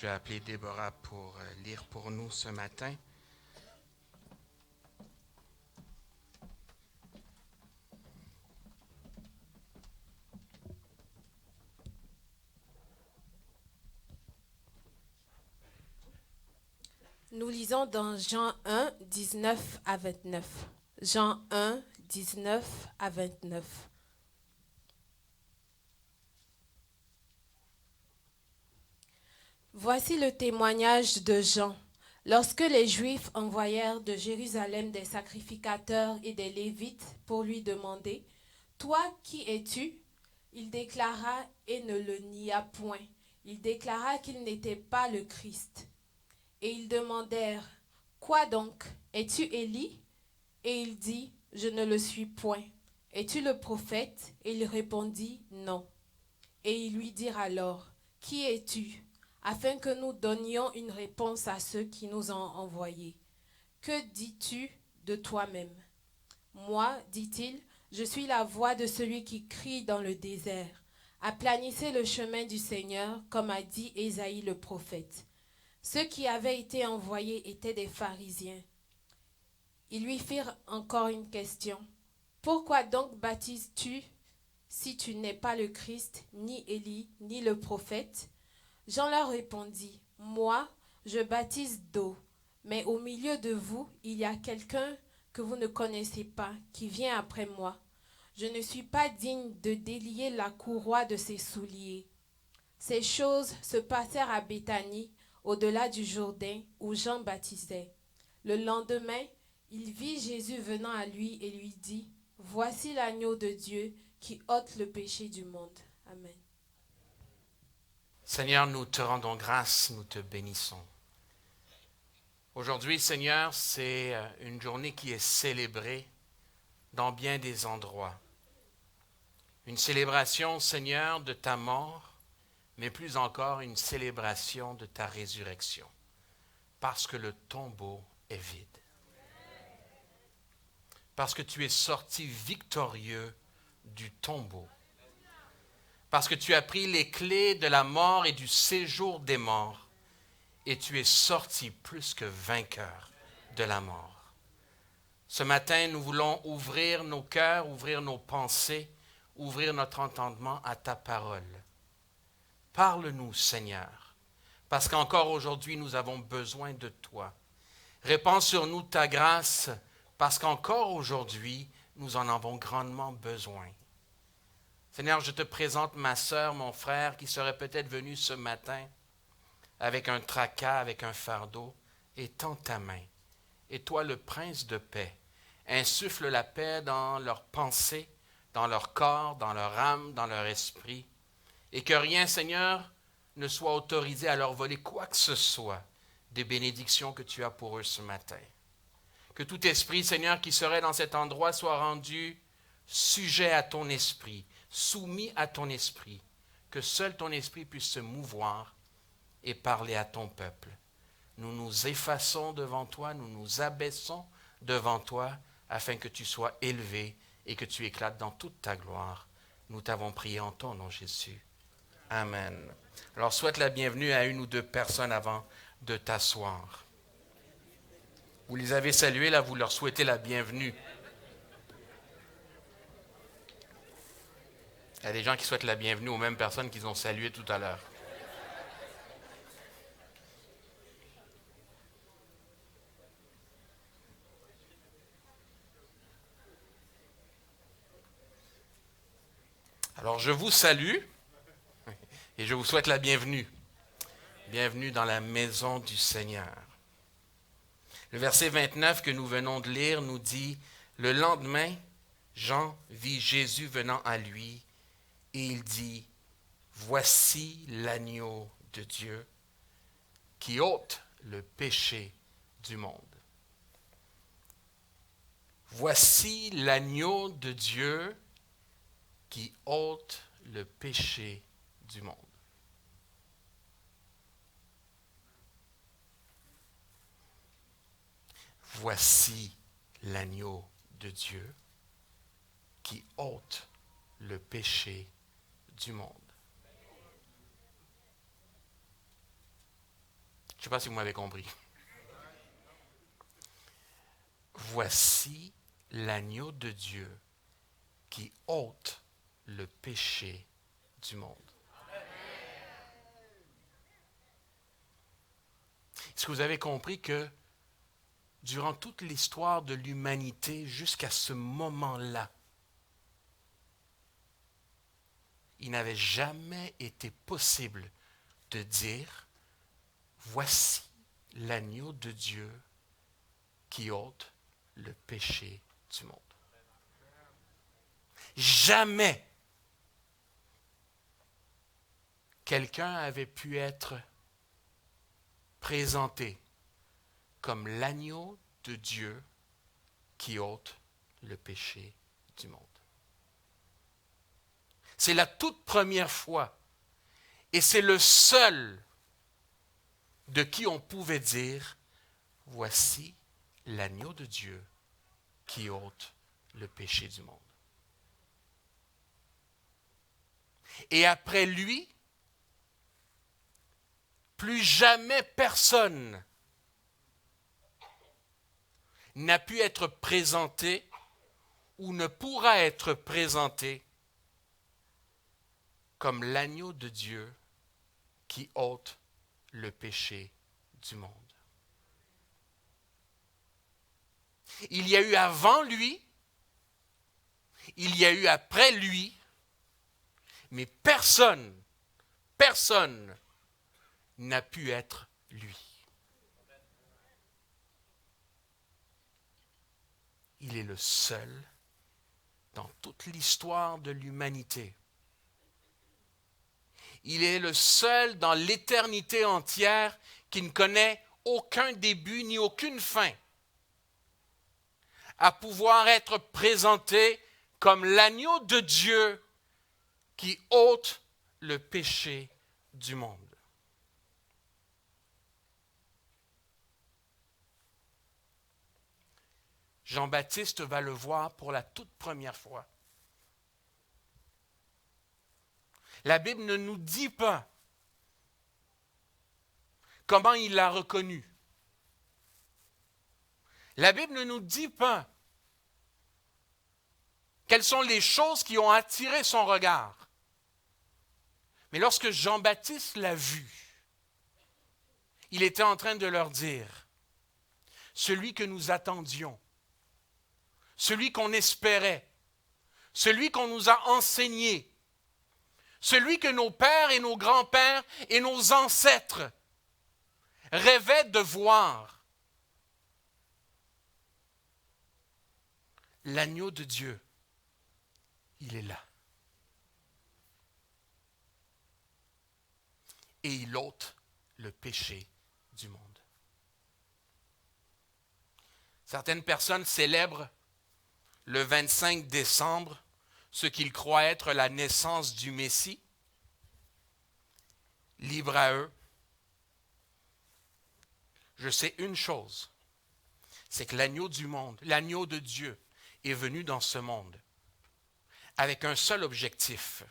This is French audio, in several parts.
vais appeler Déborah pour lire pour nous ce matin. Nous lisons dans Jean 1, 19 à 29. Jean 1, 19 à 29. Voici le témoignage de Jean. Lorsque les Juifs envoyèrent de Jérusalem des sacrificateurs et des Lévites pour lui demander « Toi, qui es-tu » il déclara et ne le nia point. Il déclara qu'il n'était pas le Christ. Et ils demandèrent « Quoi donc? Es-tu Élie » Et il dit « Je ne le suis point. Es-tu le prophète » Et il répondit « Non. » Et ils lui dirent alors « Qui es-tu » afin que nous donnions une réponse à ceux qui nous ont envoyés. « Que dis-tu de toi-même » Moi, dit-il, je suis la voix de celui qui crie dans le désert. Aplanissez le chemin du Seigneur, comme a dit Ésaïe le prophète. Ceux qui avaient été envoyés étaient des pharisiens. Ils lui firent encore une question. « Pourquoi donc baptises-tu si tu n'es pas le Christ, ni Élie, ni le prophète ?» Jean leur répondit, « Moi, je baptise d'eau, mais au milieu de vous, il y a quelqu'un que vous ne connaissez pas, qui vient après moi. Je ne suis pas digne de délier la courroie de ses souliers. » Ces choses se passèrent à Béthanie, au-delà du Jourdain, où Jean baptisait. Le lendemain, il vit Jésus venant à lui et lui dit, « Voici l'agneau de Dieu qui ôte le péché du monde. » Amen. Seigneur, nous te rendons grâce, nous te bénissons. Aujourd'hui, Seigneur, c'est une journée qui est célébrée dans bien des endroits. Une célébration, Seigneur, de ta mort, mais plus encore une célébration de ta résurrection, parce que le tombeau est vide. Parce que tu es sorti victorieux du tombeau. Parce que tu as pris les clés de la mort et du séjour des morts, et tu es sorti plus que vainqueur de la mort. Ce matin, nous voulons ouvrir nos cœurs, ouvrir nos pensées, ouvrir notre entendement à ta parole. Parle-nous, Seigneur, parce qu'encore aujourd'hui, nous avons besoin de toi. Répands sur nous ta grâce, parce qu'encore aujourd'hui, nous en avons grandement besoin. Seigneur, je te présente ma sœur, mon frère, qui serait peut-être venu ce matin avec un tracas, avec un fardeau, et tends ta main. Et toi, le prince de paix, insuffle la paix dans leurs pensées, dans leur corps, dans leur âme, dans leur esprit, et que rien, Seigneur, ne soit autorisé à leur voler quoi que ce soit des bénédictions que tu as pour eux ce matin. Que tout esprit, Seigneur, qui serait dans cet endroit soit rendu sujet à ton esprit, soumis à ton esprit, que seul ton esprit puisse se mouvoir et parler à ton peuple. Nous nous effaçons devant toi, nous nous abaissons devant toi, afin que tu sois élevé et que tu éclates dans toute ta gloire. Nous t'avons prié en ton nom, Jésus. Amen. Alors, souhaite la bienvenue à une ou deux personnes avant de t'asseoir. Vous les avez salués, là, vous leur souhaitez la bienvenue. Il y a des gens qui souhaitent la bienvenue aux mêmes personnes qu'ils ont saluées tout à l'heure. Alors, je vous salue et je vous souhaite la bienvenue. Bienvenue dans la maison du Seigneur. Le verset 29 que nous venons de lire nous dit, « Le lendemain, Jean vit Jésus venant à lui et il dit, « Voici l'agneau de Dieu qui ôte le péché du monde. » Voici l'agneau de Dieu qui ôte le péché du monde. Voici l'agneau de Dieu qui ôte le péché du monde. Je ne sais pas si vous m'avez compris. Voici l'agneau de Dieu qui ôte le péché du monde. Est-ce que vous avez compris que durant toute l'histoire de l'humanité, jusqu'à ce moment-là, il n'avait jamais été possible de dire, voici l'agneau de Dieu qui ôte le péché du monde. Jamais quelqu'un avait pu être présenté comme l'agneau de Dieu qui ôte le péché du monde. C'est la toute première fois et c'est le seul de qui on pouvait dire, voici l'agneau de Dieu qui ôte le péché du monde. Et après lui, plus jamais personne n'a pu être présenté ou ne pourra être présenté comme l'agneau de Dieu qui ôte le péché du monde. Il y a eu avant lui, il y a eu après lui, mais personne n'a pu être lui. Il est le seul dans toute l'histoire de l'humanité. Il est le seul dans l'éternité entière qui ne connaît aucun début ni aucune fin à pouvoir être présenté comme l'agneau de Dieu qui ôte le péché du monde. Jean-Baptiste va le voir pour la toute première fois. La Bible ne nous dit pas comment il l'a reconnu. La Bible ne nous dit pas quelles sont les choses qui ont attiré son regard. Mais lorsque Jean-Baptiste l'a vu, il était en train de leur dire, celui que nous attendions, celui qu'on espérait, celui qu'on nous a enseigné, celui que nos pères et nos grands-pères et nos ancêtres rêvaient de voir. L'agneau de Dieu, il est là. Et il ôte le péché du monde. Certaines personnes célèbrent le 25 décembre ce qu'ils croient être la naissance du Messie. Libre à eux. Je sais une chose, c'est que l'agneau du monde, l'agneau de Dieu, est venu dans ce monde avec un seul objectif.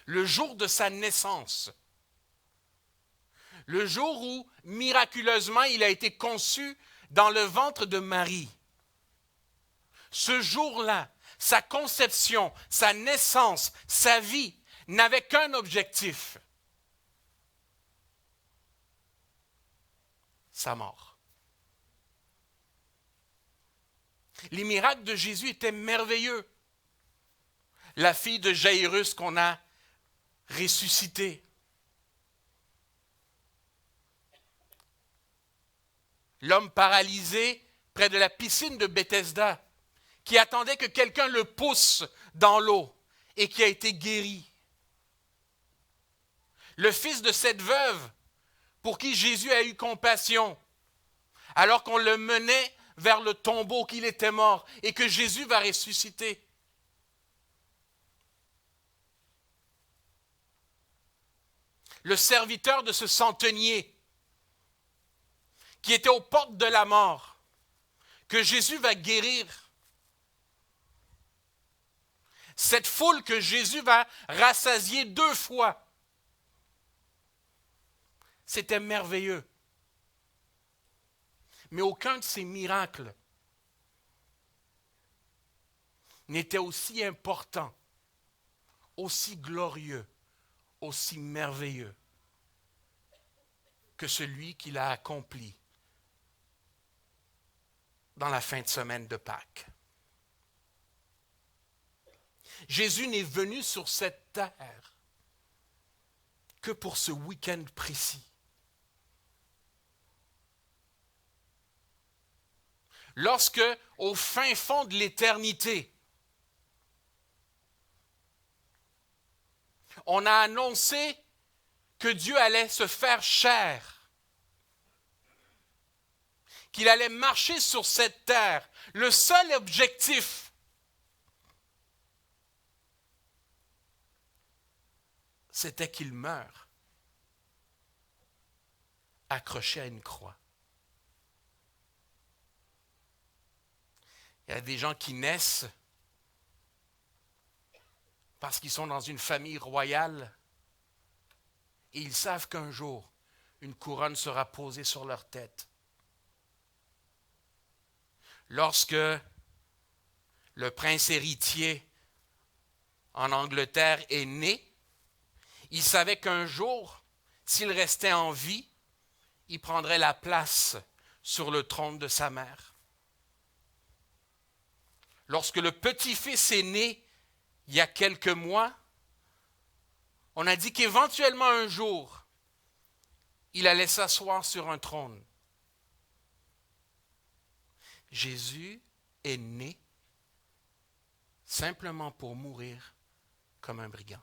Le jour de sa naissance, le jour où, miraculeusement, il a été conçu dans le ventre de Marie. Ce jour-là, sa conception, sa naissance, sa vie n'avaient qu'un objectif. Sa mort. Les miracles de Jésus étaient merveilleux. La fille de Jairus qu'on a ressuscitée. L'homme paralysé près de la piscine de Bethesda, qui attendait que quelqu'un le pousse dans l'eau et qui a été guéri. Le fils de cette veuve, pour qui Jésus a eu compassion, alors qu'on le menait vers le tombeau qu'il était mort et que Jésus va ressusciter. Le serviteur de ce centenier qui était aux portes de la mort, que Jésus va guérir. Cette foule que Jésus va rassasier 2 fois. C'était merveilleux. Mais aucun de ces miracles n'était aussi important, aussi glorieux, aussi merveilleux que celui qu'il a accompli dans la fin de semaine de Pâques. Jésus n'est venu sur cette terre que pour ce week-end précis. Lorsque, au fin fond de l'éternité, on a annoncé que Dieu allait se faire chair, qu'il allait marcher sur cette terre, le seul objectif, c'était qu'il meure accroché à une croix. Il y a des gens qui naissent parce qu'ils sont dans une famille royale et ils savent qu'un jour, une couronne sera posée sur leur tête. Lorsque le prince héritier en Angleterre est né, il savait qu'un jour, s'il restait en vie, il prendrait la place sur le trône de sa mère. Lorsque le petit-fils est né, il y a quelques mois, on a dit qu'éventuellement un jour, il allait s'asseoir sur un trône. Jésus est né simplement pour mourir comme un brigand.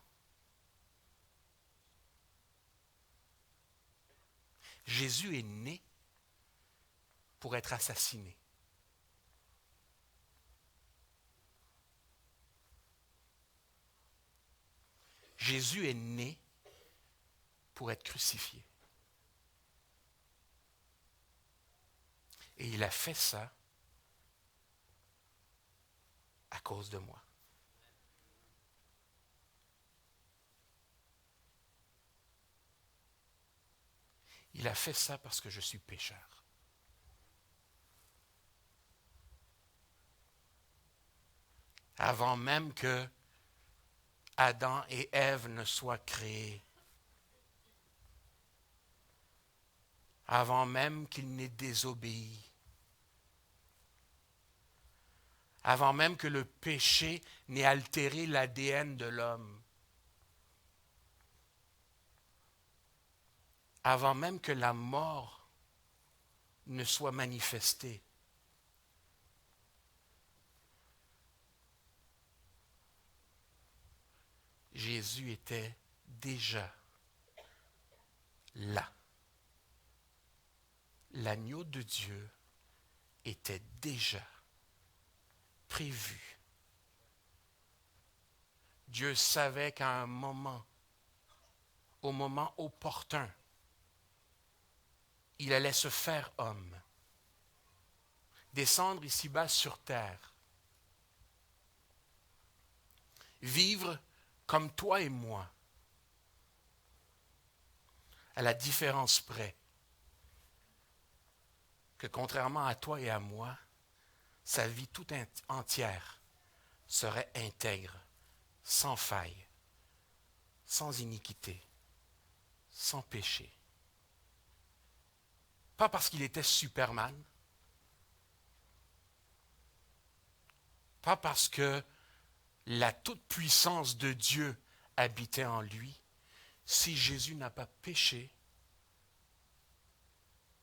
Jésus est né pour être assassiné. Jésus est né pour être crucifié. Et il a fait ça à cause de moi. Il a fait ça parce que je suis pécheur. Avant même que Adam et Ève ne soient créés, avant même qu'ils n'aient désobéi, avant même que le péché n'ait altéré l'ADN de l'homme, avant même que la mort ne soit manifestée. Jésus était déjà là. L'agneau de Dieu était déjà prévu. Dieu savait qu'à un moment, au moment opportun, il allait se faire homme, descendre ici-bas sur terre, vivre comme toi et moi, à la différence près que contrairement à toi et à moi, sa vie toute entière serait intègre, sans faille, sans iniquité, sans péché. Pas parce qu'il était Superman, pas parce que la toute-puissance de Dieu habitait en lui. Si Jésus n'a pas péché,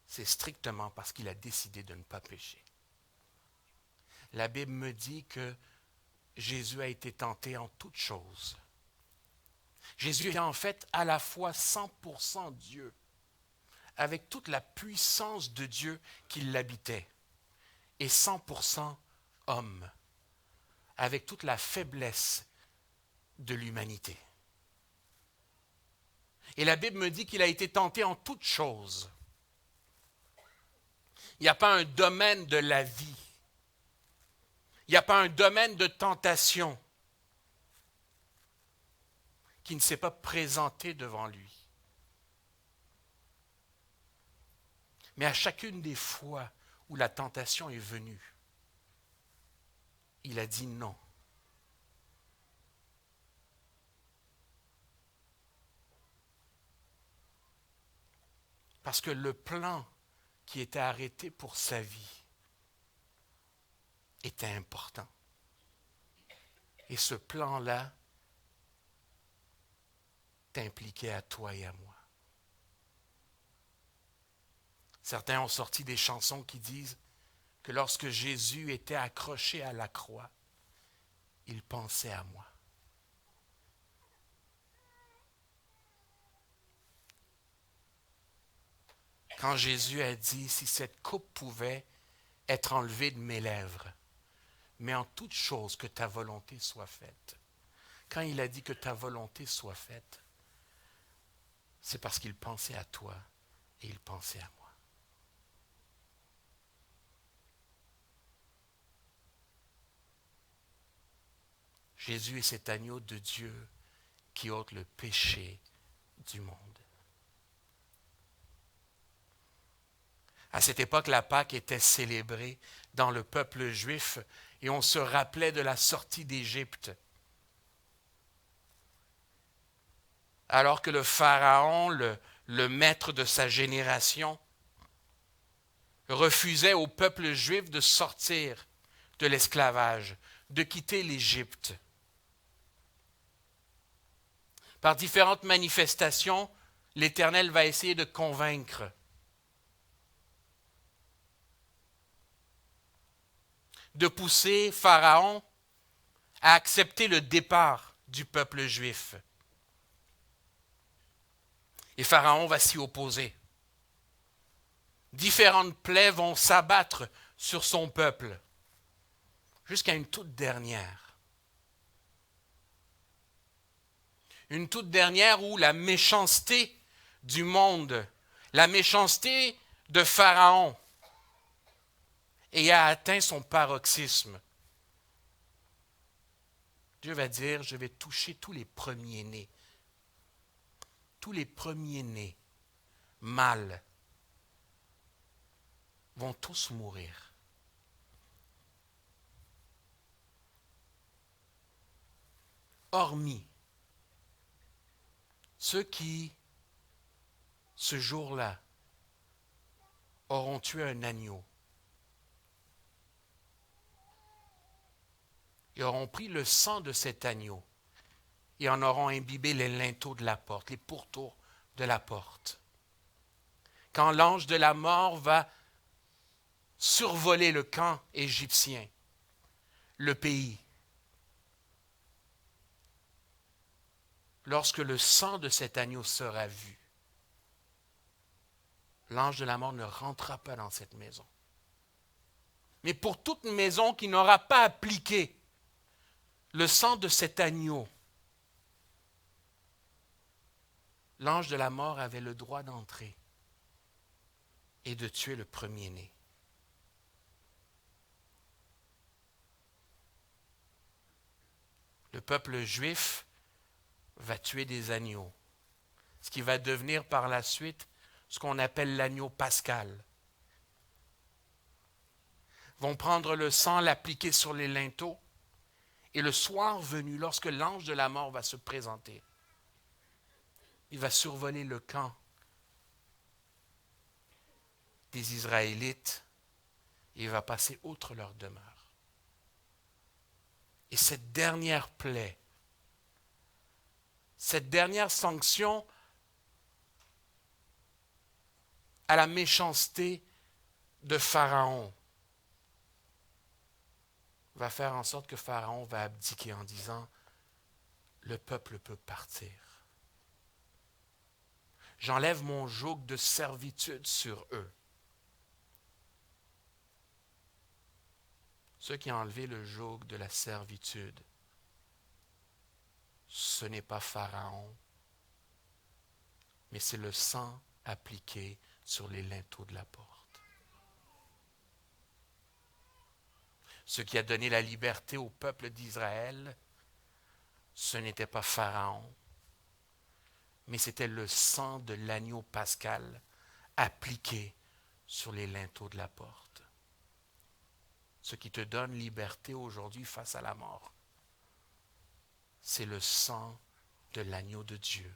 c'est strictement parce qu'il a décidé de ne pas pécher. La Bible me dit que Jésus a été tenté en toutes choses. Jésus est en fait à la fois 100% Dieu, avec toute la puissance de Dieu qui l'habitait, et 100% homme, avec toute la faiblesse de l'humanité. Et la Bible me dit qu'il a été tenté en toutes choses. Il n'y a pas un domaine de la vie, il n'y a pas un domaine de tentation qui ne s'est pas présenté devant lui. Mais à chacune des fois où la tentation est venue, il a dit non. Parce que le plan qui était arrêté pour sa vie était important. Et ce plan-là t'impliquait à toi et à moi. Certains ont sorti des chansons qui disent que lorsque Jésus était accroché à la croix, il pensait à moi. Quand Jésus a dit, si cette coupe pouvait être enlevée de mes lèvres, mais en toute chose que ta volonté soit faite. Quand il a dit que ta volonté soit faite, c'est parce qu'il pensait à toi et il pensait à moi. Jésus est cet agneau de Dieu qui ôte le péché du monde. À cette époque, la Pâque était célébrée dans le peuple juif et on se rappelait de la sortie d'Égypte. Alors que le Pharaon, le maître de sa génération, refusait au peuple juif de sortir de l'esclavage, de quitter l'Égypte. Par différentes manifestations, l'Éternel va essayer de convaincre. De pousser Pharaon à accepter le départ du peuple juif. Et Pharaon va s'y opposer. Différentes plaies vont s'abattre sur son peuple, jusqu'à une toute dernière. Une toute dernière où la méchanceté du monde, la méchanceté de Pharaon, et a atteint son paroxysme. Dieu va dire, je vais toucher tous les premiers-nés. Tous les premiers-nés, mâles, vont tous mourir. Hormis ceux qui, ce jour-là, auront tué un agneau. Ils auront pris le sang de cet agneau et en auront imbibé les linteaux de la porte, les pourtours de la porte. Quand l'ange de la mort va survoler le camp égyptien, le pays, lorsque le sang de cet agneau sera vu, l'ange de la mort ne rentrera pas dans cette maison. Mais pour toute maison qui n'aura pas appliqué le sang de cet agneau, l'ange de la mort avait le droit d'entrer et de tuer le premier-né. Le peuple juif va tuer des agneaux, ce qui va devenir par la suite ce qu'on appelle l'agneau pascal. Vont prendre le sang, l'appliquer sur les linteaux, et le soir venu, lorsque l'ange de la mort va se présenter, il va survoler le camp des Israélites et il va passer outre leur demeure. Et cette dernière plaie, cette dernière sanction à la méchanceté de Pharaon va faire en sorte que Pharaon va abdiquer en disant « Le peuple peut partir. J'enlève mon joug de servitude sur eux. » Ceux qui ont enlevé le joug de la servitude, ce n'est pas Pharaon, mais c'est le sang appliqué sur les linteaux de la porte. Ce qui a donné la liberté au peuple d'Israël, ce n'était pas Pharaon, mais c'était le sang de l'agneau pascal appliqué sur les linteaux de la porte. ce qui te donne liberté aujourd'hui face à la mort, c'est le sang de l'agneau de Dieu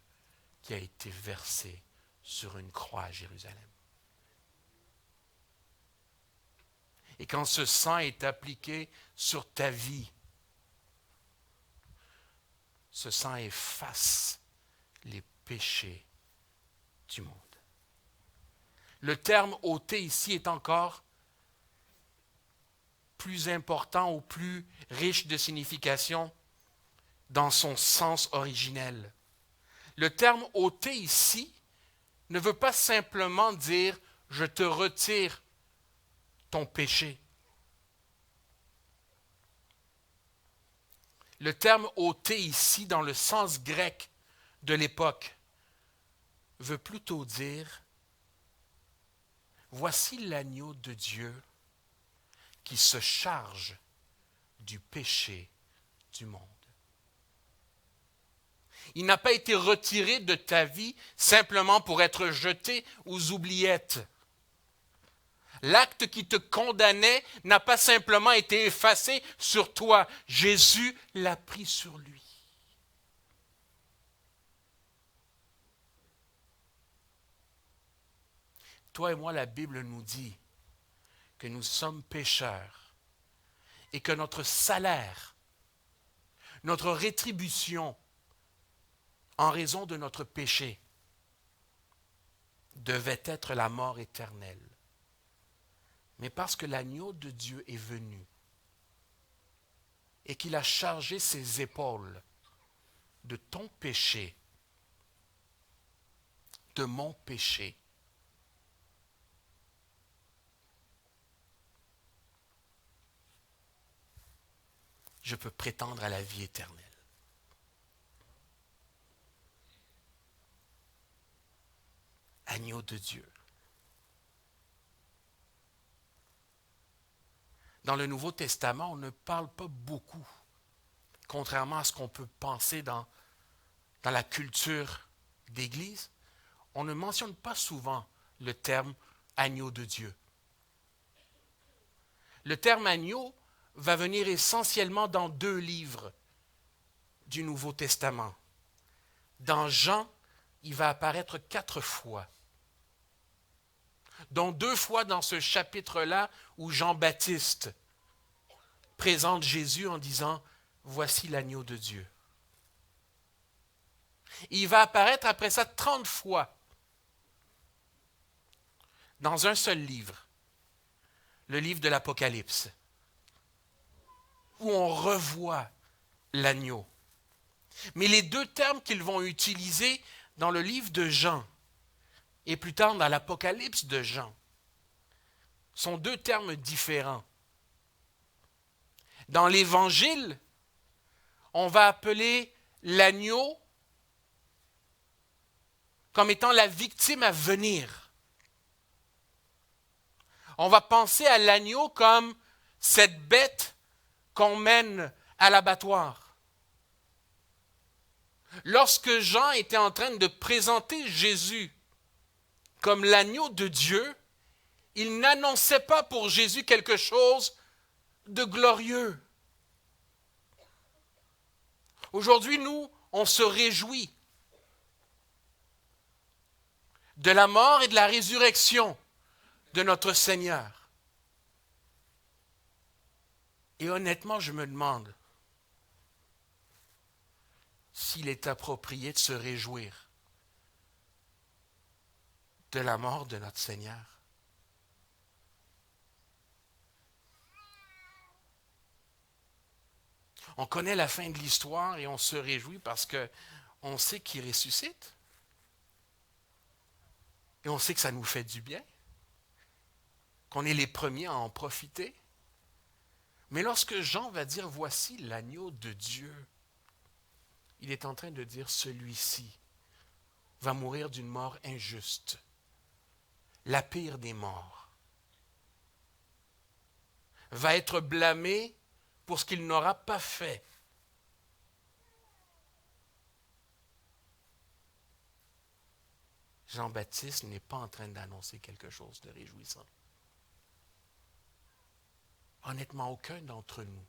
qui a été versé sur une croix à Jérusalem. Et quand ce sang est appliqué sur ta vie, ce sang efface les péchés du monde. Le terme ôter ici est encore plus important ou plus riche de signification dans son sens originel. Le terme ôter ici ne veut pas simplement dire je te retire ton péché. Le terme ôter ici, dans le sens grec de l'époque, veut plutôt dire voici l'agneau de Dieu qui se charge du péché du monde. Il n'a pas été retiré de ta vie simplement pour être jeté aux oubliettes. L'acte qui te condamnait n'a pas simplement été effacé sur toi. Jésus l'a pris sur lui. Toi et moi, la Bible nous dit que nous sommes pécheurs et que notre salaire, notre rétribution en raison de notre péché devait être la mort éternelle. Mais parce que l'agneau de Dieu est venu et qu'il a chargé ses épaules de ton péché, de mon péché, je peux prétendre à la vie éternelle. Agneau de Dieu. Dans le Nouveau Testament, on ne parle pas beaucoup, contrairement à ce qu'on peut penser dans la culture d'Église, on ne mentionne pas souvent le terme agneau de Dieu. Le terme agneau va venir essentiellement dans 2 livres du Nouveau Testament. Dans Jean, il va apparaître 4 fois, dont 2 fois dans ce chapitre-là où Jean-Baptiste présente Jésus en disant « Voici l'agneau de Dieu ». Il va apparaître après ça 30 fois dans un seul livre, le livre de l'Apocalypse, où on revoit l'agneau. Mais les 2 termes qu'ils vont utiliser dans le livre de Jean et plus tard dans l'Apocalypse de Jean sont 2 termes différents. Dans l'Évangile, on va appeler l'agneau comme étant la victime à venir. On va penser à l'agneau comme cette bête qu'on mène à l'abattoir. Lorsque Jean était en train de présenter Jésus comme l'agneau de Dieu, il n'annonçait pas pour Jésus quelque chose de glorieux. Aujourd'hui, nous, on se réjouit de la mort et de la résurrection de notre Seigneur. Et honnêtement, je me demande s'il est approprié de se réjouir de la mort de notre Seigneur. On connaît la fin de l'histoire et on se réjouit parce qu'on sait qu'il ressuscite. Et on sait que ça nous fait du bien, qu'on est les premiers à en profiter. Mais lorsque Jean va dire « Voici l'agneau de Dieu », il est en train de dire « Celui-ci va mourir d'une mort injuste, la pire des morts, va être blâmé pour ce qu'il n'aura pas fait. » Jean-Baptiste n'est pas en train d'annoncer quelque chose de réjouissant. Honnêtement, aucun d'entre nous,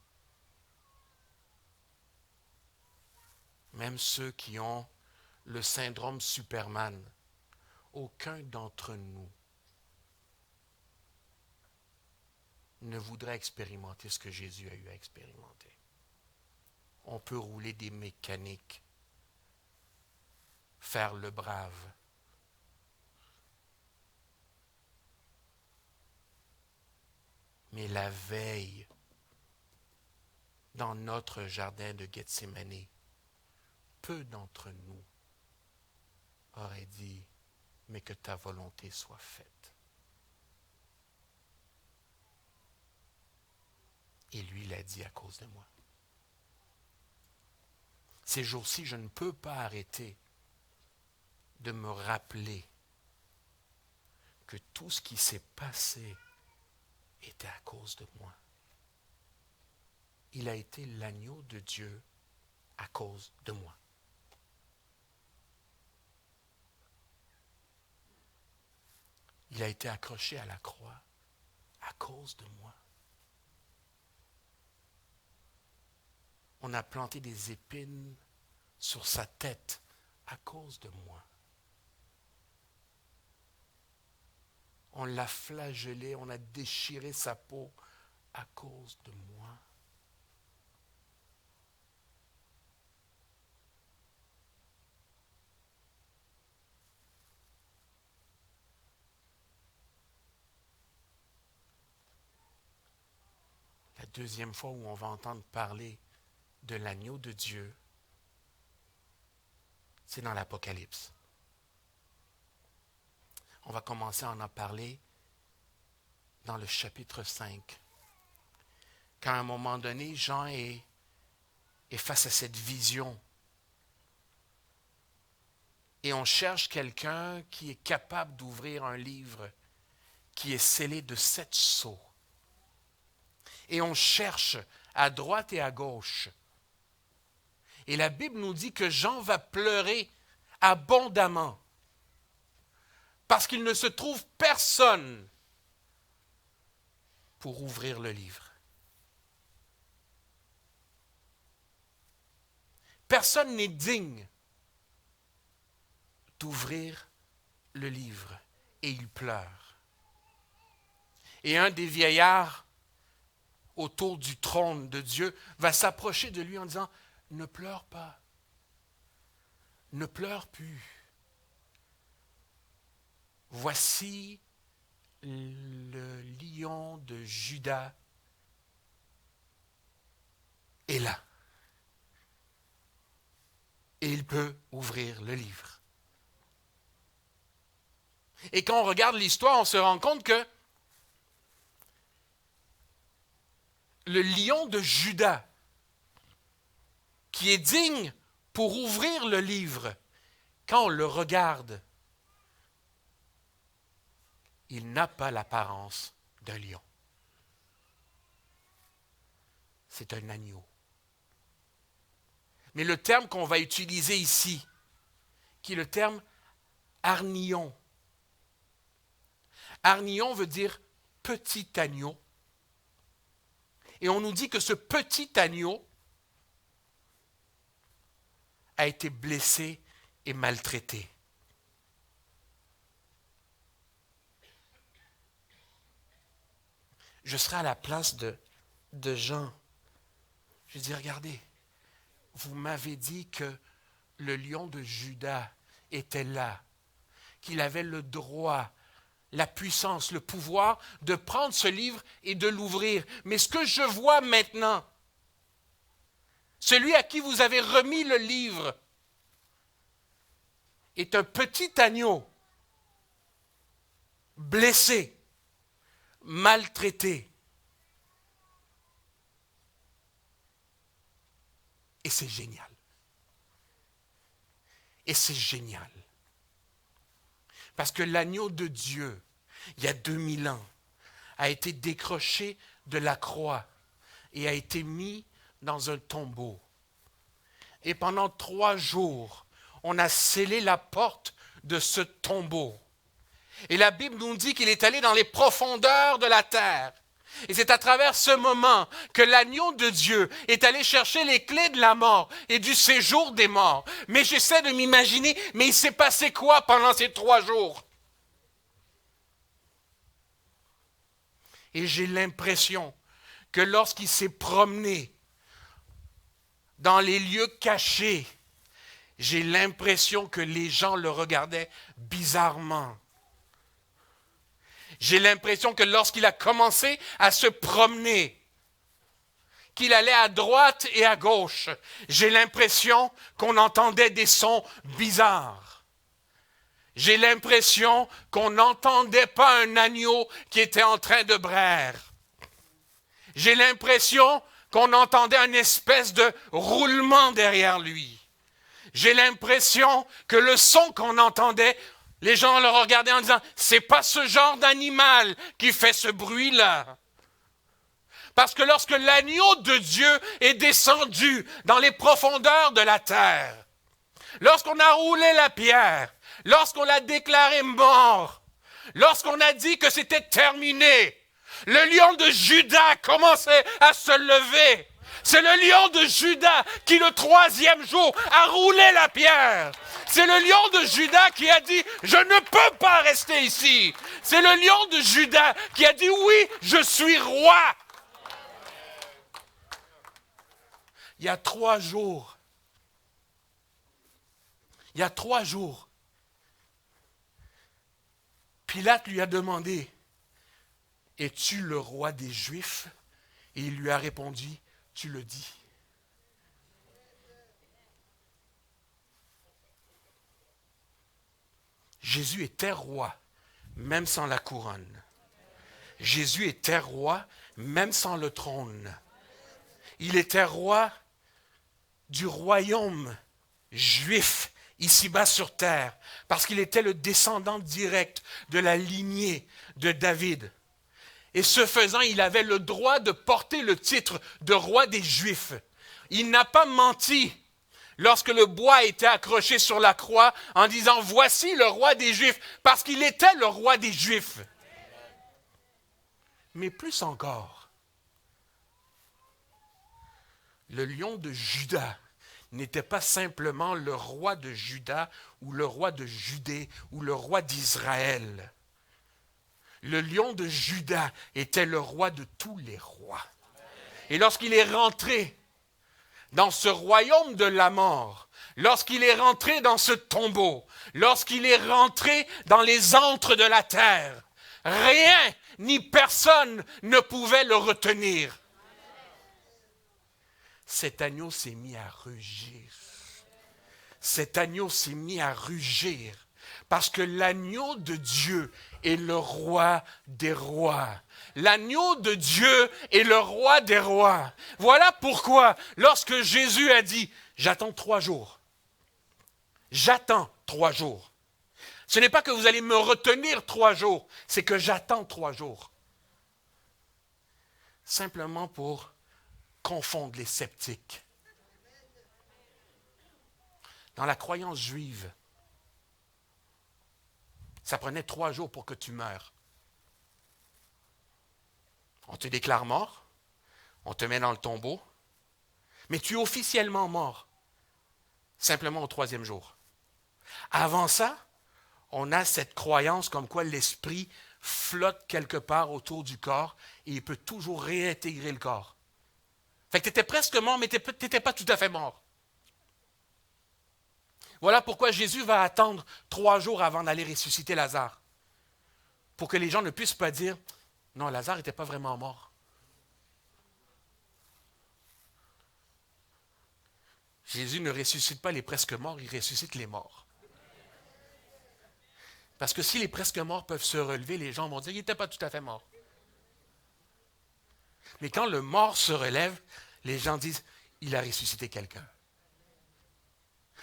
même ceux qui ont le syndrome Superman, aucun d'entre nous ne voudrait expérimenter ce que Jésus a eu à expérimenter. On peut rouler des mécaniques, faire le brave. Mais la veille, dans notre jardin de Gethsémani, peu d'entre nous auraient dit, mais que ta volonté soit faite. Et lui l'a dit à cause de moi. Ces jours-ci, je ne peux pas arrêter de me rappeler que tout ce qui s'est passé était à cause de moi. Il a été l'agneau de Dieu à cause de moi. Il a été accroché à la croix à cause de moi. On a planté des épines sur sa tête à cause de moi. On l'a flagellé, on a déchiré sa peau à cause de moi. La deuxième fois où on va entendre parler de l'agneau de Dieu, c'est dans l'Apocalypse. On va commencer à en parler dans le chapitre 5. Quand à un moment donné, Jean est face à cette vision. Et on cherche quelqu'un qui est capable d'ouvrir un livre qui est scellé de 7 sceaux. Et on cherche à droite et à gauche. Et la Bible nous dit que Jean va pleurer abondamment parce qu'il ne se trouve personne pour ouvrir le livre. Personne n'est digne d'ouvrir le livre et il pleure. Et un des vieillards autour du trône de Dieu va s'approcher de lui en disant « Ne pleure pas, ne pleure plus. Voici le lion de Juda est là. Et il peut ouvrir le livre. » Et quand on regarde l'histoire, on se rend compte que le lion de Juda, qui est digne pour ouvrir le livre, quand on le regarde, il n'a pas l'apparence d'un lion. C'est un agneau. Mais le terme qu'on va utiliser ici, qui est le terme arnion. Arnion veut dire petit agneau. Et on nous dit que ce petit agneau a été blessé et maltraité. Je serai à la place de Jean. Je dis, regardez, vous m'avez dit que le lion de Juda était là, qu'il avait le droit, la puissance, le pouvoir de prendre ce livre et de l'ouvrir. Mais ce que je vois maintenant, celui à qui vous avez remis le livre, est un petit agneau, blessé, maltraité. Et c'est génial. Et c'est génial. Parce que l'agneau de Dieu, il y a 2000 ans, a été décroché de la croix et a été mis dans un tombeau. Et pendant 3 jours, on a scellé la porte de ce tombeau. Et la Bible nous dit qu'il est allé dans les profondeurs de la terre. Et c'est à travers ce moment que l'agneau de Dieu est allé chercher les clés de la mort et du séjour des morts. Mais j'essaie de m'imaginer, mais il s'est passé quoi pendant ces 3 jours? Et j'ai l'impression que lorsqu'il s'est promené dans les lieux cachés, j'ai l'impression que les gens le regardaient bizarrement. J'ai l'impression que lorsqu'il a commencé à se promener, qu'il allait à droite et à gauche, j'ai l'impression qu'on entendait des sons bizarres. J'ai l'impression qu'on n'entendait pas un agneau qui était en train de braire. J'ai l'impression qu'on entendait une espèce de roulement derrière lui. J'ai l'impression que le son qu'on entendait, les gens le regardaient en disant, c'est pas ce genre d'animal qui fait ce bruit-là. Parce que lorsque l'agneau de Dieu est descendu dans les profondeurs de la terre, lorsqu'on a roulé la pierre, lorsqu'on l'a déclaré mort, lorsqu'on a dit que c'était terminé, le lion de Juda commençait à se lever. C'est le lion de Juda qui, le 3e jour, a roulé la pierre. C'est le lion de Juda qui a dit, je ne peux pas rester ici. C'est le lion de Juda qui a dit, oui, je suis roi. Il y a 3 jours, Pilate lui a demandé, es-tu le roi des Juifs? Et il lui a répondu, tu le dis. Jésus était roi, même sans la couronne. Jésus était roi, même sans le trône. Il était roi du royaume juif, ici-bas sur terre, parce qu'il était le descendant direct de la lignée de David. Et ce faisant, il avait le droit de porter le titre de roi des Juifs. Il n'a pas menti lorsque le bois était accroché sur la croix en disant « Voici le roi des Juifs », parce qu'il était le roi des Juifs. Mais plus encore, le lion de Juda n'était pas simplement le roi de Juda ou le roi de Judée ou le roi d'Israël. Le lion de Juda était le roi de tous les rois. Et lorsqu'il est rentré dans ce royaume de la mort, lorsqu'il est rentré dans ce tombeau, lorsqu'il est rentré dans les antres de la terre, rien ni personne ne pouvait le retenir. Cet agneau s'est mis à rugir. Cet agneau s'est mis à rugir parce que l'agneau de Dieu est le roi des rois. L'agneau de Dieu est le roi des rois. Voilà pourquoi, lorsque Jésus a dit, j'attends 3 jours. J'attends 3 jours. Ce n'est pas que vous allez me retenir 3 jours, c'est que j'attends 3 jours. Simplement pour confondre les sceptiques. Dans la croyance juive, ça prenait 3 jours pour que tu meures. On te déclare mort, on te met dans le tombeau, mais tu es officiellement mort, simplement au 3e jour. Avant ça, on a cette croyance comme quoi l'esprit flotte quelque part autour du corps et il peut toujours réintégrer le corps. Fait que tu étais presque mort, mais tu n'étais pas tout à fait mort. Voilà pourquoi Jésus va attendre 3 jours avant d'aller ressusciter Lazare. Pour que les gens ne puissent pas dire, non, Lazare n'était pas vraiment mort. Jésus ne ressuscite pas les presque morts, il ressuscite les morts. Parce que si les presque morts peuvent se relever, les gens vont dire, il n'était pas tout à fait mort. Mais quand le mort se relève, les gens disent, il a ressuscité quelqu'un.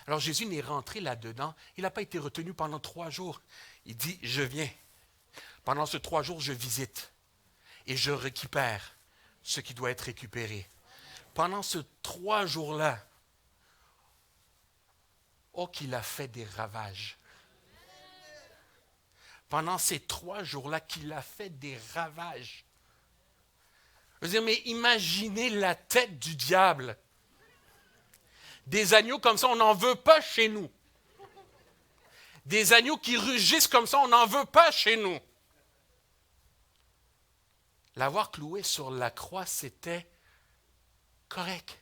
Alors Jésus n'est rentré là-dedans, il n'a pas été retenu pendant 3 jours. Il dit, je viens. Pendant ces 3 jours, je visite et je récupère ce qui doit être récupéré. Pendant ces 3 jours-là, oh qu'il a fait des ravages. Pendant ces 3 jours-là, qu'il a fait des ravages. Je veux dire, mais imaginez la tête du diable. Des agneaux comme ça, on n'en veut pas chez nous. Des agneaux qui rugissent comme ça, on n'en veut pas chez nous. L'avoir cloué sur la croix, c'était correct.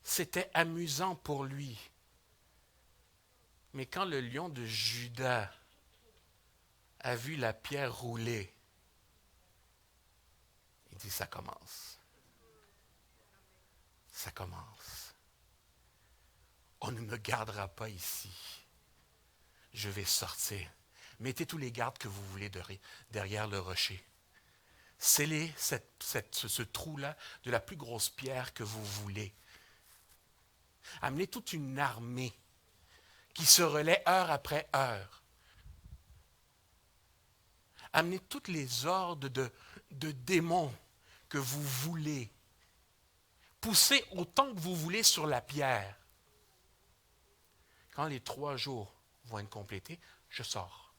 C'était amusant pour lui. Mais quand le lion de Juda a vu la pierre rouler, il dit, ça commence. Ça commence. On ne me gardera pas ici. Je vais sortir. Mettez tous les gardes que vous voulez derrière le rocher. Scellez ce trou-là de la plus grosse pierre que vous voulez. Amenez toute une armée qui se relaie heure après heure. Amenez toutes les hordes de démons que vous voulez. Poussez autant que vous voulez sur la pierre. Quand les 3 jours vont être complétés, je sors.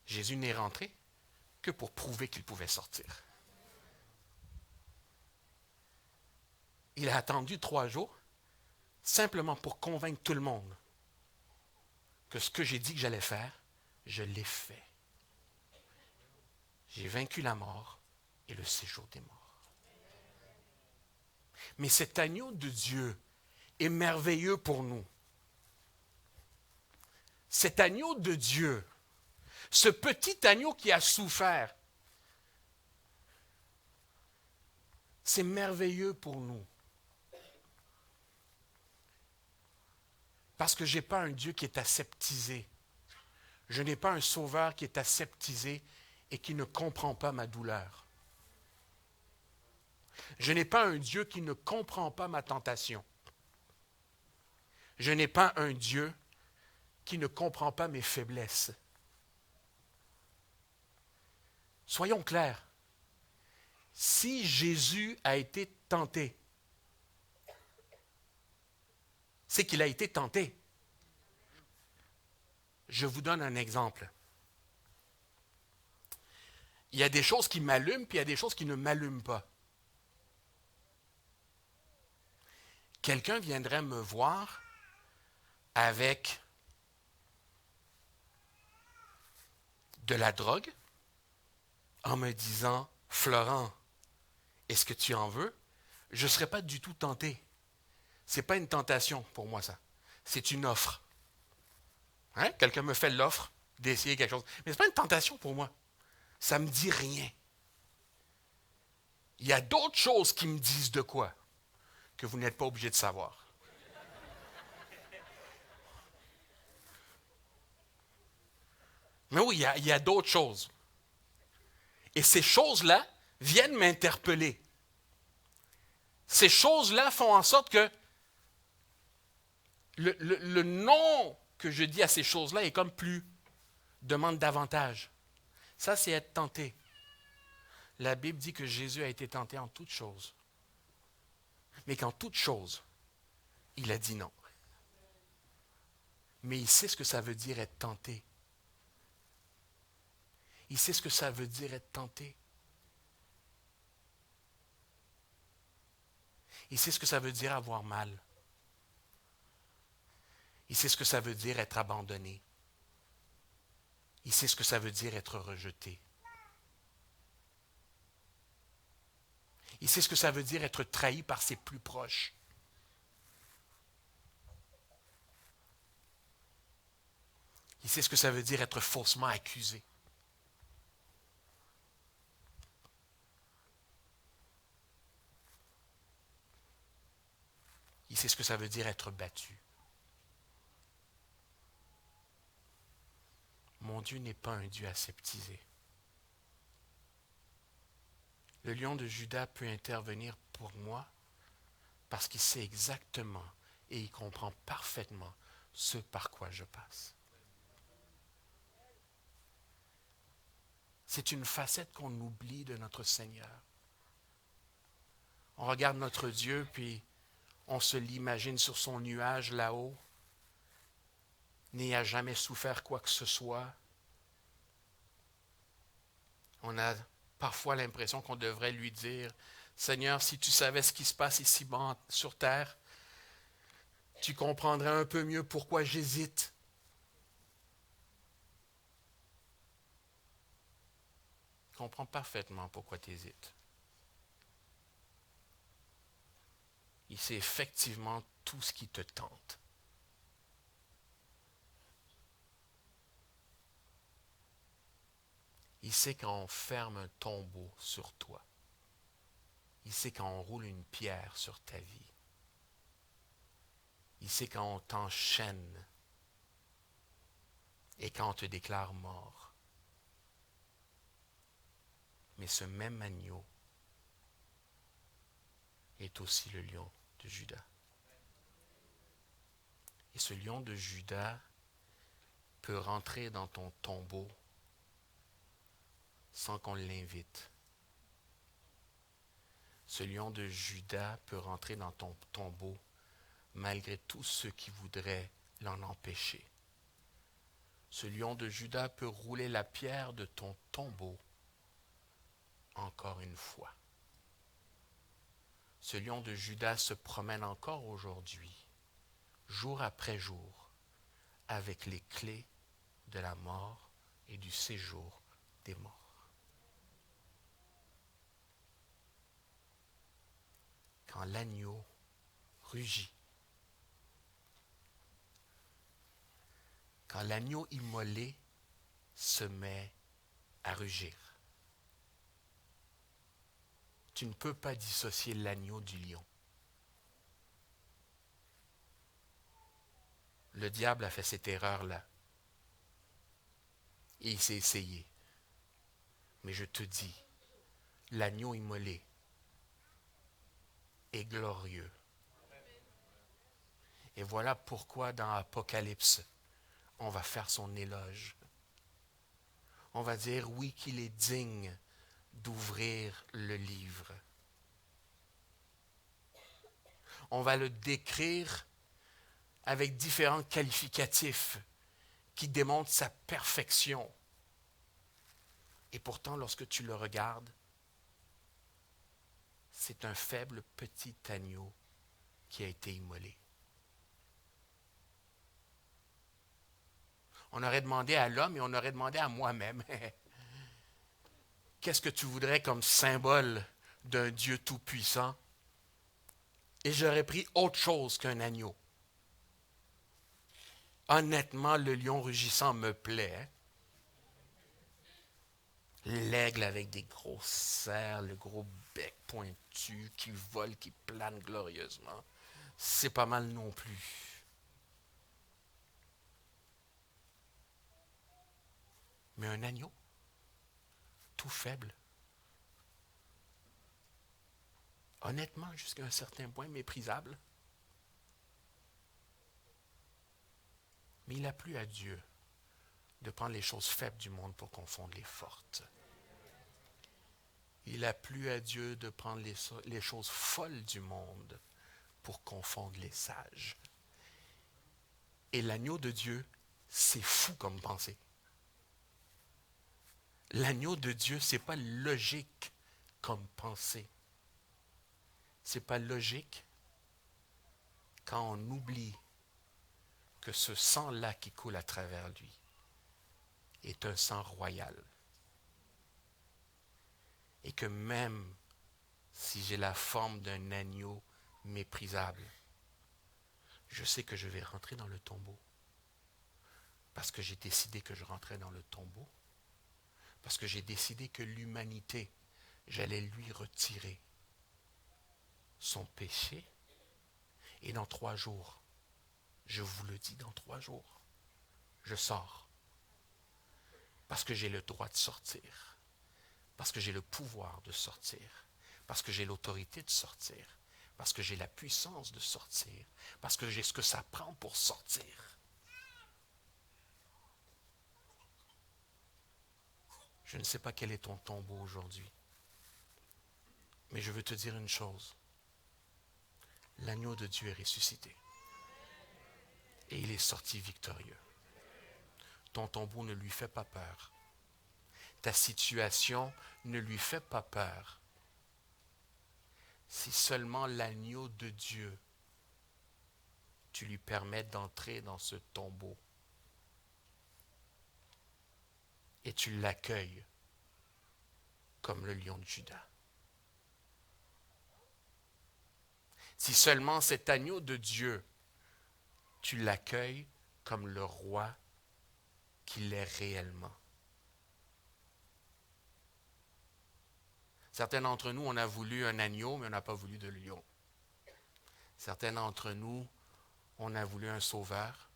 Jésus n'est rentré que pour prouver qu'il pouvait sortir. Il a attendu 3 jours simplement pour convaincre tout le monde que ce que j'ai dit que j'allais faire, je l'ai fait. J'ai vaincu la mort et le séjour des morts. Mais cet agneau de Dieu est merveilleux pour nous. Cet agneau de Dieu, ce petit agneau qui a souffert, c'est merveilleux pour nous. Parce que je n'ai pas un Dieu qui est aseptisé. Je n'ai pas un sauveur qui est aseptisé et qui ne comprend pas ma douleur. Je n'ai pas un Dieu qui ne comprend pas ma tentation. Je n'ai pas un Dieu qui ne comprend pas mes faiblesses. Soyons clairs. Si Jésus a été tenté, c'est qu'il a été tenté. Je vous donne un exemple. Il y a des choses qui m'allument, puis il y a des choses qui ne m'allument pas. Quelqu'un viendrait me voir avec de la drogue en me disant « Florent, est-ce que tu en veux? » Je ne serais pas du tout tenté. Ce n'est pas une tentation pour moi, ça. C'est une offre. Hein? Quelqu'un me fait l'offre d'essayer quelque chose. Mais ce n'est pas une tentation pour moi. Ça ne me dit rien. Il y a d'autres choses qui me disent de quoi que vous n'êtes pas obligé de savoir. Mais oui, il y a d'autres choses. Et ces choses-là viennent m'interpeller. Ces choses-là font en sorte que le nom que je dis à ces choses-là est comme plus, demande davantage. Ça, c'est être tenté. La Bible dit que Jésus a été tenté en toutes choses. Mais qu'en toutes choses, il a dit non. Mais il sait ce que ça veut dire être tenté. Il sait ce que ça veut dire être tenté. Il sait ce que ça veut dire avoir mal. Il sait ce que ça veut dire être abandonné. Il sait ce que ça veut dire être rejeté. Il sait ce que ça veut dire être trahi par ses plus proches. Il sait ce que ça veut dire être faussement accusé. Il sait ce que ça veut dire être battu. Mon Dieu n'est pas un Dieu aseptisé. Le lion de Juda peut intervenir pour moi parce qu'il sait exactement et il comprend parfaitement ce par quoi je passe. C'est une facette qu'on oublie de notre Seigneur. On regarde notre Dieu, puis on se l'imagine sur son nuage là-haut, n'ayant jamais souffert quoi que ce soit, On a parfois l'impression qu'on devrait lui dire, Seigneur, si tu savais ce qui se passe ici-bas sur terre, tu comprendrais un peu mieux pourquoi j'hésite. Je comprends parfaitement pourquoi tu hésites. Il sait effectivement tout ce qui te tente. Il sait quand on ferme un tombeau sur toi. Il sait quand on roule une pierre sur ta vie. Il sait quand on t'enchaîne et quand on te déclare mort. Mais ce même agneau est aussi le lion de Juda. Et ce lion de Juda peut rentrer dans ton tombeau sans qu'on l'invite. Ce lion de Juda peut rentrer dans ton tombeau malgré tous ceux qui voudraient l'en empêcher. Ce lion de Juda peut rouler la pierre de ton tombeau encore une fois. Ce lion de Juda se promène encore aujourd'hui, jour après jour, avec les clés de la mort et du séjour des morts. Quand l'agneau rugit, quand l'agneau immolé se met à rugir, tu ne peux pas dissocier l'agneau du lion. Le diable a fait cette erreur-là. Et il s'est essayé. Mais je te dis, l'agneau immolé est glorieux. Et voilà pourquoi dans Apocalypse, on va faire son éloge. On va dire oui qu'il est digne d'ouvrir le livre. On va le décrire avec différents qualificatifs qui démontrent sa perfection. Et pourtant, lorsque tu le regardes, c'est un faible petit agneau qui a été immolé. On aurait demandé à l'homme et on aurait demandé à moi-même, qu'est-ce que tu voudrais comme symbole d'un Dieu tout-puissant? Et j'aurais pris autre chose qu'un agneau. Honnêtement, le lion rugissant me plaît. Hein? L'aigle avec des grosses serres, le gros bec pointu qui vole, qui plane glorieusement. C'est pas mal non plus. Mais un agneau, tout faible, honnêtement, jusqu'à un certain point méprisable. Mais il a plu à Dieu de prendre les choses faibles du monde pour confondre les fortes. Il a plu à Dieu de prendre les choses folles du monde pour confondre les sages. Et l'agneau de Dieu, c'est fou comme pensée. L'agneau de Dieu, c'est pas logique comme pensée. C'est pas logique quand on oublie que ce sang-là qui coule à travers lui est un sang royal. Et que même si j'ai la forme d'un agneau méprisable, je sais que je vais rentrer dans le tombeau. Parce que j'ai décidé que je rentrais dans le tombeau. Parce que j'ai décidé que l'humanité, j'allais lui retirer son péché. Et dans 3 jours, je vous le dis, dans 3 jours, je sors. Parce que j'ai le droit de sortir. Parce que j'ai le pouvoir de sortir. Parce que j'ai l'autorité de sortir. Parce que j'ai la puissance de sortir. Parce que j'ai ce que ça prend pour sortir. Je ne sais pas quel est ton tombeau aujourd'hui. Mais je veux te dire une chose. L'agneau de Dieu est ressuscité. Et il est sorti victorieux. Ton tombeau ne lui fait pas peur. ta situation ne lui fait pas peur, si seulement l'agneau de Dieu, tu lui permets d'entrer dans ce tombeau et tu l'accueilles comme le lion de Juda. Si seulement cet agneau de Dieu, tu l'accueilles comme le roi qu'il est réellement. Certains d'entre nous, on a voulu un agneau, mais on n'a pas voulu de lion. Certains d'entre nous, on a voulu un sauveur,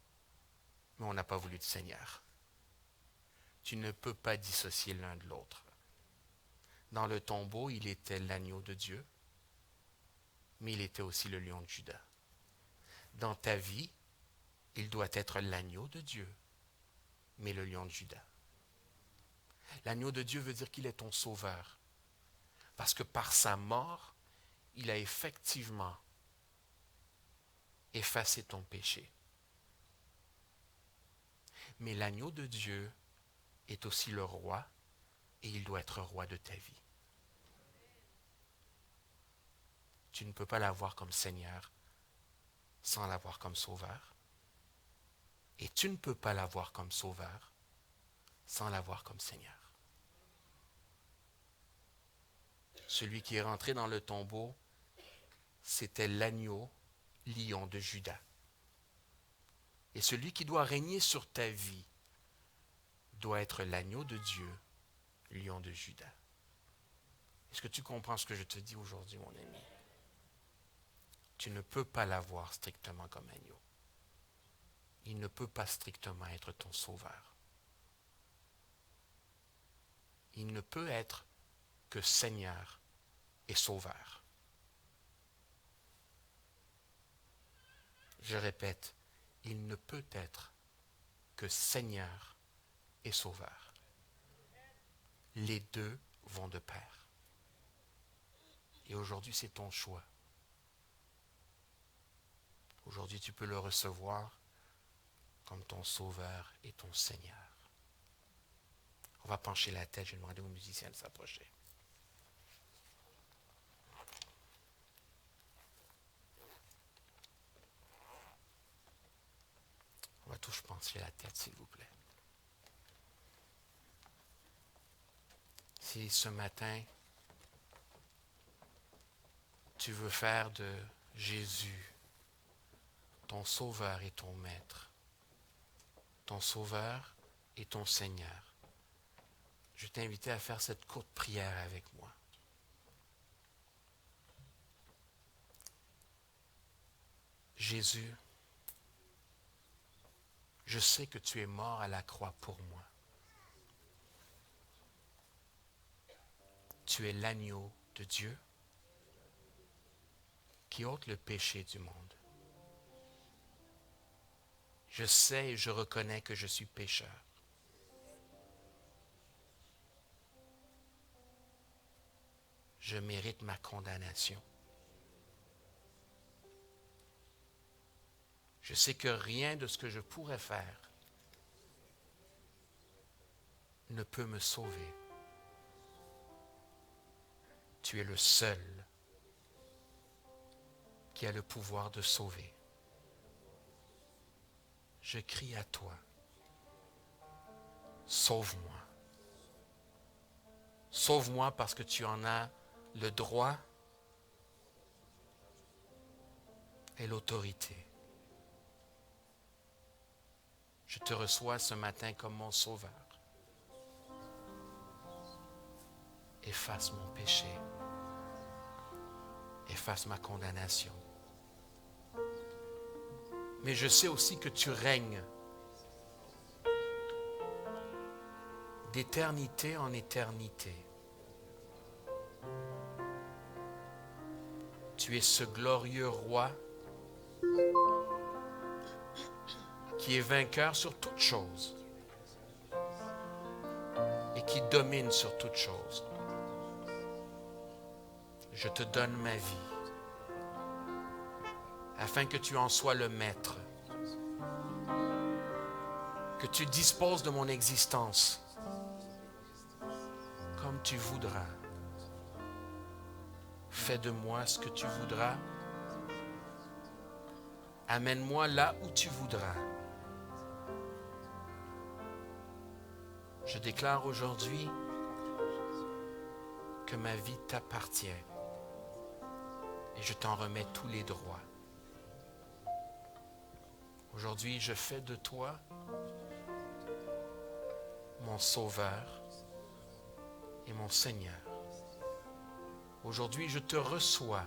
mais on n'a pas voulu de Seigneur. Tu ne peux pas dissocier l'un de l'autre. Dans le tombeau, il était l'agneau de Dieu, mais il était aussi le lion de Juda. Dans ta vie, il doit être l'agneau de Dieu, mais le lion de Juda. L'agneau de Dieu veut dire qu'il est ton sauveur, parce que par sa mort, il a effectivement effacé ton péché. Mais l'agneau de Dieu est aussi le roi, et il doit être roi de ta vie. Tu ne peux pas l'avoir comme Seigneur sans l'avoir comme sauveur. Et tu ne peux pas l'avoir comme sauveur sans l'avoir comme Seigneur. Celui qui est rentré dans le tombeau, c'était l'agneau, lion de Juda. Et celui qui doit régner sur ta vie doit être l'agneau de Dieu, lion de Juda. Est-ce que tu comprends ce que je te dis aujourd'hui, mon ami? Tu ne peux pas l'avoir strictement comme agneau. Il ne peut pas strictement être ton sauveur. Il ne peut être que Seigneur et Sauveur. Je répète, il ne peut être que Seigneur et Sauveur. Les deux vont de pair. Et aujourd'hui, c'est ton choix. Aujourd'hui, tu peux le recevoir comme ton Sauveur et ton Seigneur. On va pencher la tête, je vais demander aux musiciens de s'approcher. On va tous pencher la tête, s'il vous plaît. Si ce matin, tu veux faire de Jésus ton Sauveur et ton Maître, ton Sauveur et ton Seigneur, je t'invite à faire cette courte prière avec moi. Jésus, je sais que tu es mort à la croix pour moi. Tu es l'agneau de Dieu qui ôte le péché du monde. Je sais et je reconnais que je suis pécheur. Je mérite ma condamnation. Je sais que rien de ce que je pourrais faire ne peut me sauver. Tu es le seul qui a le pouvoir de sauver. Je crie à toi. Sauve-moi. Sauve-moi parce que tu en as le droit et l'autorité. Je te reçois ce matin comme mon sauveur. Efface mon péché. Efface ma condamnation. Mais je sais aussi que tu règnes d'éternité en éternité. Tu es ce glorieux roi qui est vainqueur sur toute chose et qui domine sur toute chose. Je te donne ma vie afin que tu en sois le maître, que tu disposes de mon existence tu voudras. Fais de moi ce que tu voudras. Amène-moi là où tu voudras. Je déclare aujourd'hui que ma vie t'appartient et je t'en remets tous les droits. Aujourd'hui, je fais de toi mon Sauveur et mon Seigneur. Aujourd'hui, je te reçois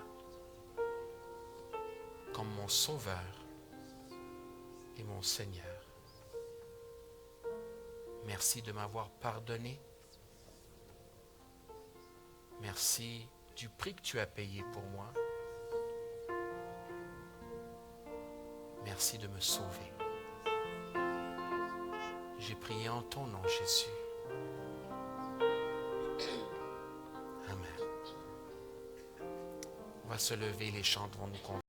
comme mon Sauveur et mon Seigneur. Merci de m'avoir pardonné. Merci du prix que tu as payé pour moi. Merci de me sauver. J'ai prié en ton nom, Jésus. Amen. On va se lever, les chants vont nous conduire.